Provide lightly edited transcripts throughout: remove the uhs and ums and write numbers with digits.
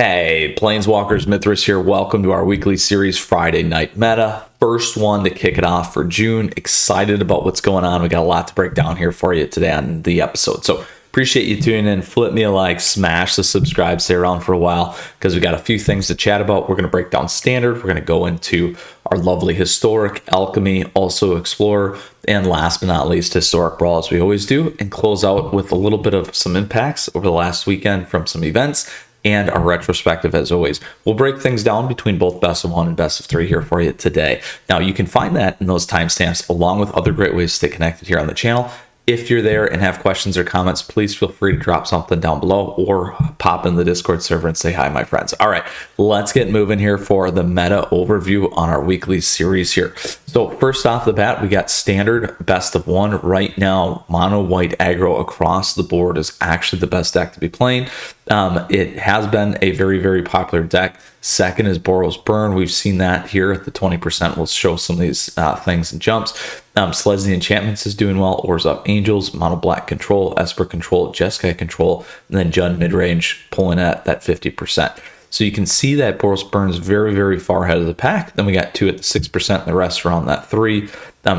Hey, Planeswalkers, Mythras here. Welcome to our weekly series, Friday Night Meta. First one to kick it off for June. Excited about what's going on. We got a lot to break down here for you today on the episode. So appreciate you tuning in. Flip me a like, smash the subscribe, stay around for a while because we got a few things to chat about. We're going to break down standard. We're going to go into our lovely historic, alchemy, also explorer, and last but not least, historic brawl as we always do, and close out with a little bit of some impacts over the last weekend from some events and our retrospective as always. We'll break things down between both best of one and best of three here for you today. Now you can find that in those timestamps along with other great ways to stay connected here on the channel. If you're there and have questions or comments, please feel free to drop something down below or pop in the Discord server and say hi, my friends. All right, let's get moving here for the meta overview on our weekly series here. So first off the bat, we got standard best of one. Right now, mono white aggro across the board is actually the best deck to be playing. It has been a very, very popular deck. Second is Boros Burn. We've seen that here at the 20%. We'll show some of these things and jumps. Slesny Enchantments is doing well. Orzhov Angels, Mono Black Control, Esper Control, Jeskai Control, and then Jund Midrange pulling at that 50%. So you can see that Boros Burn is very, very far ahead of the pack. Then we got two at the 6%, and the rest around that 3.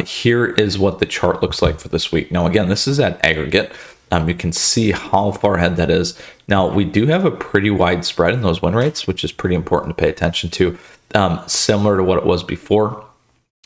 Here is what the chart looks like for this week. Now, again, this is at aggregate. You can see how far ahead that is. Now, we do have a pretty wide spread in those win rates, which is pretty important to pay attention to, similar to what it was before,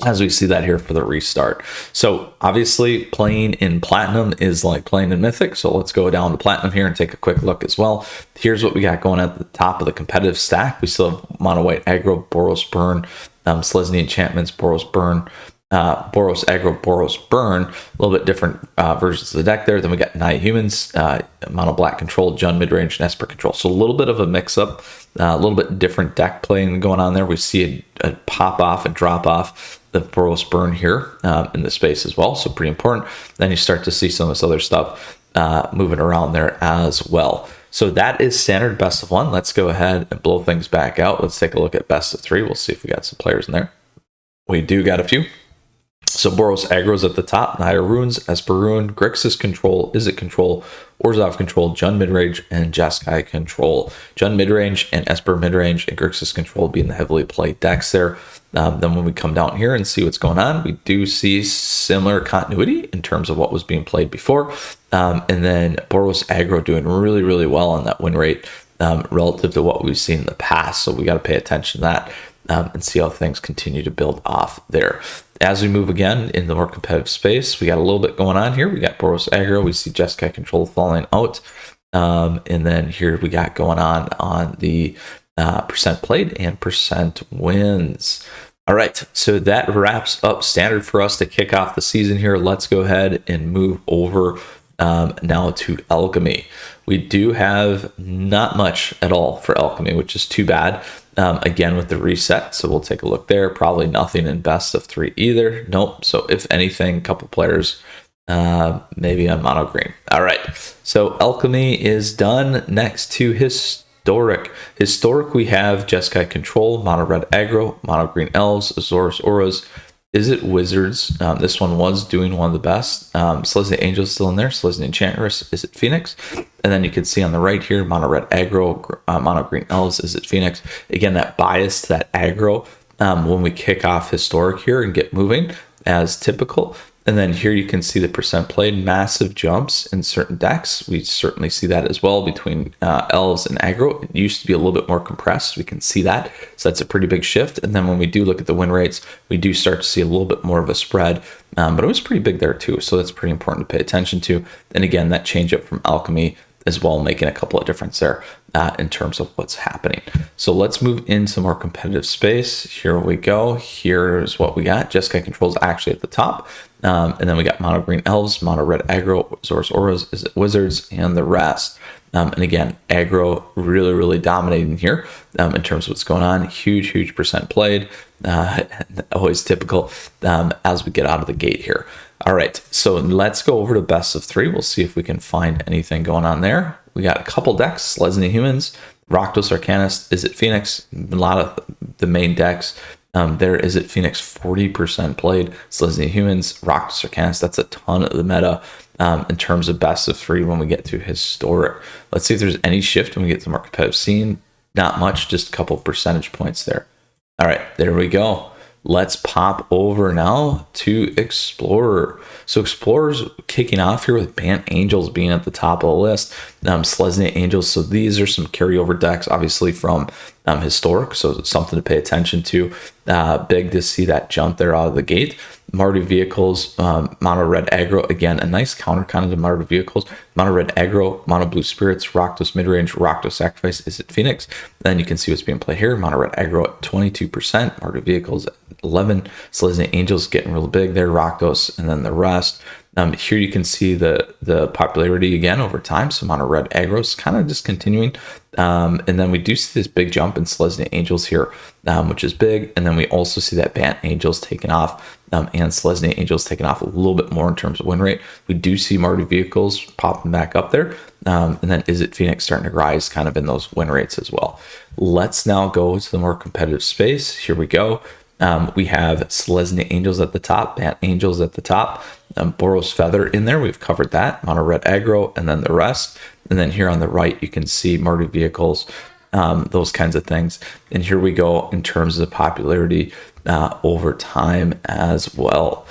as we see that here for the restart. So obviously playing in Platinum is like playing in Mythic. So let's go down to Platinum here and take a quick look as well. Here's what we got going at the top of the competitive stack. We still have Mono White Aggro, Boros Burn, Slesny Enchantments, Boros Burn, Boros Aggro, Boros Burn, a little bit different versions of the deck there. Then we got Naya Humans, Mono Black Control, Jund Midrange, and Esper Control. So a little bit of a mix-up, a little bit different deck playing going on there. We see a pop-off and drop-off the Boros Burn here in the space as well, so pretty important. Then you start to see some of this other stuff moving around there as well. So that is standard best of one. Let's go ahead and blow things back out. Let's take a look at best of three. We'll see if we got some players in there. We do got a few. So Boros Aggro's at the top, Naya Runes, Esper Rune, Grixis Control, Izzet Control, Orzhov Control, Jund Midrange, and Jeskai Control. Jund Midrange and Esper Midrange and Grixis Control being the heavily played decks there. Then when we come down here and see what's going on, we do see similar continuity in terms of what was being played before. And then Boros Aggro doing really, really well on that win rate relative to what we've seen in the past. So we got to pay attention to that and see how things continue to build off there. As we move again in the more competitive space, we got a little bit going on here. We got Boros Aggro, we see Jeskai Control falling out. And then here we got going on the percent played and percent wins. All right, so that wraps up standard for us to kick off the season here. Let's go ahead and move over now to Alchemy. We do have not much at all for Alchemy, which is too bad. Again with the reset, so we'll take a look there. Probably nothing in best of three either. Nope. So if anything, a couple players maybe on mono green. All right, so Alchemy is done. Next to historic we have Jeskai Control, mono red aggro, mono green elves, Azorius Auras, Izzet Wizards. This one was doing one of the best. Slesny Angels still in there, Slesny Enchantress, Izzet Phoenix. And then you can see on the right here, mono red aggro, mono green elves, Izzet Phoenix. Again, that bias to that aggro when we kick off historic here and get moving as typical. And then here you can see the percent played, massive jumps in certain decks. We certainly see that as well between elves and aggro. It used to be a little bit more compressed. We can see that. So that's a pretty big shift. And then when we do look at the win rates, we do start to see a little bit more of a spread. But it was pretty big there too. So that's pretty important to pay attention to. And again, that change up from Alchemy as well, making a couple of difference there in terms of what's happening. So let's move into more competitive space. Here we go. Here's what we got. Jeskai Control is actually at the top. And then we got mono green elves, mono red aggro, Azorius Auras, Izzet Wizards, and the rest. And again, aggro really, really dominating here in terms of what's going on. Huge percent played. Always typical as we get out of the gate here. All right, so let's go over to best of three. We'll see if we can find anything going on there. We got a couple decks, Slesny Humans, Rakdos Arcanist, Izzet Phoenix, a lot of the main decks. There Izzet Phoenix, 40% played. Slesny Humans, Rakdos Arcanist, that's a ton of the meta in terms of best of three when we get to historic. Let's see if there's any shift when we get to the more competitive scene. Not much, just a couple percentage points there. All right, there we go. Let's pop over now to Explorer. So Explorer's kicking off here with Bant Angels being at the top of the list. Selesnya Angels. So these are some carryover decks, obviously from Historic. So it's something to pay attention to. Big to see that jump there out of the gate. Mardu Vehicles, Mono Red Aggro. Again, a nice counter kind of to Mardu Vehicles. Mono Red Aggro, Mono Blue Spirits, Rakdos Midrange, Rakdos Sacrifice. Is it Phoenix? Then you can see what's being played here. Mono Red Aggro at 22%. Mardu Vehicles at 11. Selesnya Angels getting real big there. Rakdos, and then the rest. Here you can see the popularity again over time. So Mono Red Aggro is kind of just continuing. And then we do see this big jump in Selesnya Angels here, which is big. And then we also see that Bant Angels taking off, and Selesnya Angels taking off a little bit more in terms of win rate. We do see Mardu Vehicles popping back up there. And then Is It Phoenix starting to rise kind of in those win rates as well. Let's now go to the more competitive space. Here we go. We have Selesnya Angels at the top, Bant Angels at the top, Boros Feather in there. We've covered that. Mono Red Aggro, and then the rest. And then here on the right, you can see Mardu Vehicles, those kinds of things. And here we go in terms of popularity over time as well.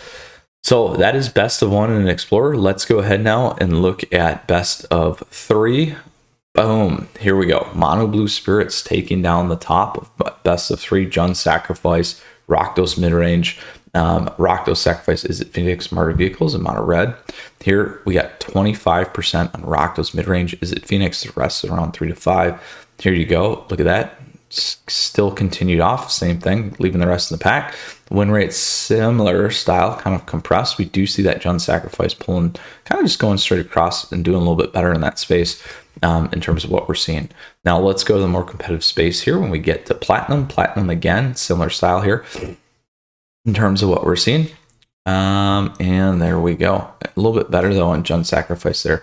So that is best of one in an Explorer. Let's go ahead now and look at best of three. Boom. Here we go. Mono Blue Spirits taking down the top of best of three. Jund Sacrifice, Rakdos Midrange, Rakdos Sacrifice, Is It Phoenix, Mardu Vehicles, and Mono Red. Here we got 25% on Rakdos Midrange, Is It Phoenix. The rest is around 3 to 5. Here you go. Look at that. Still continued off. Same thing. Leaving the rest in the pack. Win rate similar style, kind of compressed. We do see that Jund Sacrifice pulling, kind of just going straight across and doing a little bit better in that space. In terms of what we're seeing. Now let's go to the more competitive space here when we get to Platinum. Platinum again, similar style here in terms of what we're seeing. And there we go. A little bit better though on Jund Sacrifice there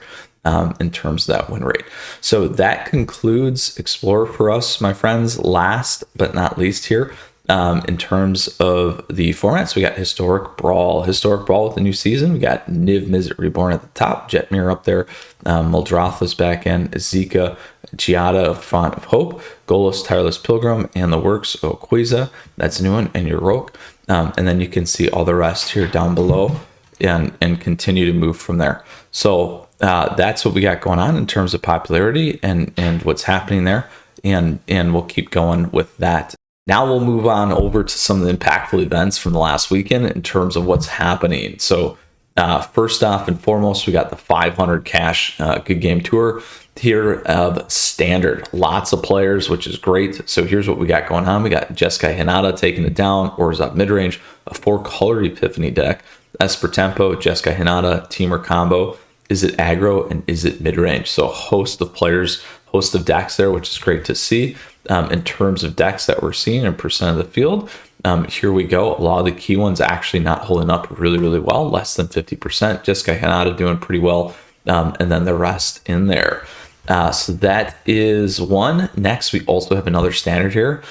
in terms of that win rate. So that concludes Explorer for us, my friends. Last but not least here, in terms of the formats, we got Historic Brawl with the new season. We got Niv Mizzet Reborn at the top, Jetmir up there, Muldrotha's back end, Zika, Giada of Font of Hope, Golos Tireless Pilgrim, and the Works of Quiza. That's a new one, and your Roke. And then you can see all the rest here down below and continue to move from there. So that's what we got going on in terms of popularity and what's happening there. And we'll keep going with that. Now we'll move on over to some of the impactful events from the last weekend in terms of what's happening. So first off and foremost, we got the 500 cash good game tour here of standard. Lots of players, which is great. So here's what we got going on. We got Jeskai Hinata taking it down, Orzhov midrange, a 4-color Epiphany deck, Esper Tempo, Jeskai Hinata, Teamer combo, Is It Aggro, and Is It midrange. So a host of players, host of decks there, which is great to see. In terms of decks that we're seeing and percent of the field, here we go. A lot of the key ones actually not holding up really, really well, less than 50%. Jeskai Hinata doing pretty well, and then the rest in there. So that is one. Next, we also have another standard here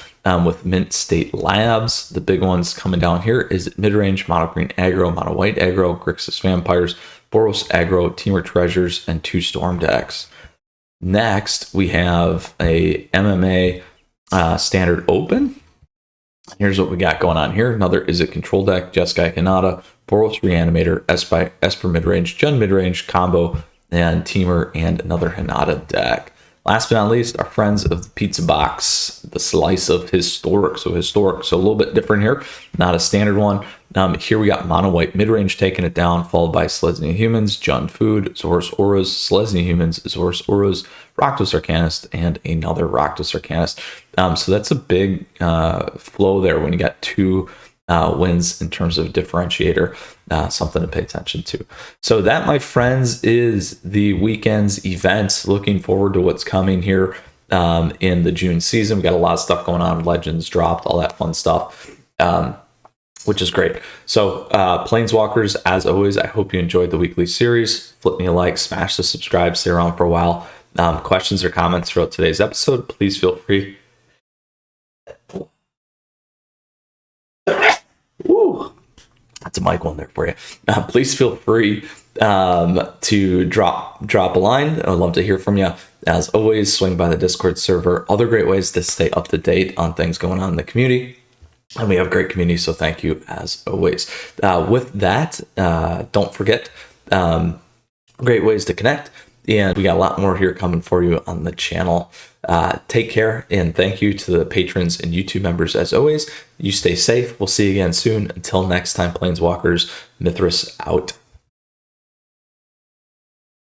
with Mint State Labs. The big ones coming down here is midrange, Mono Green Aggro, Mono White Aggro, Grixis Vampires, Boros Aggro, Teamer Treasures, and 2 Storm decks. Next, we have a MMA standard open. Here's what we got going on here. Another Is It control deck, Jeskai Hinata, Boros Reanimator, Esper midrange, Jund midrange combo, and Teamer, and another Hinata deck. Last but not least, our friends of the Pizza Box, the slice of Historic. So a little bit different here, not a standard one. Here we got Mono White midrange taking it down, followed by Selesnya Humans, Jund Food, Zoros Auras, Selesnya Humans, Zoros Auras, Rakdos Arcanist, and another Rakdos Arcanist. So that's a big flow there when you got 2 wins in terms of differentiator, something to pay attention to. So that, my friends, is the weekend's events. Looking forward to what's coming here in the June season. We got a lot of stuff going on. Legends dropped, all that fun stuff, which is great. So Planeswalkers, as always, I hope you enjoyed the weekly series. Flip me a like, smash the subscribe, stay around for a while. Questions or comments throughout today's episode, please feel free. That's a mic one there for you. Please feel free to drop a line. I'd love to hear from you. As always, swing by the Discord server. Other great ways to stay up to date on things going on in the community. And we have a great community, so thank you as always. With that, don't forget, great ways to connect. And we got a lot more here coming for you on the channel. Take care, and thank you to the patrons and YouTube members as always. You stay safe. We'll see you again soon. Until next time, Planeswalkers, Mythras out.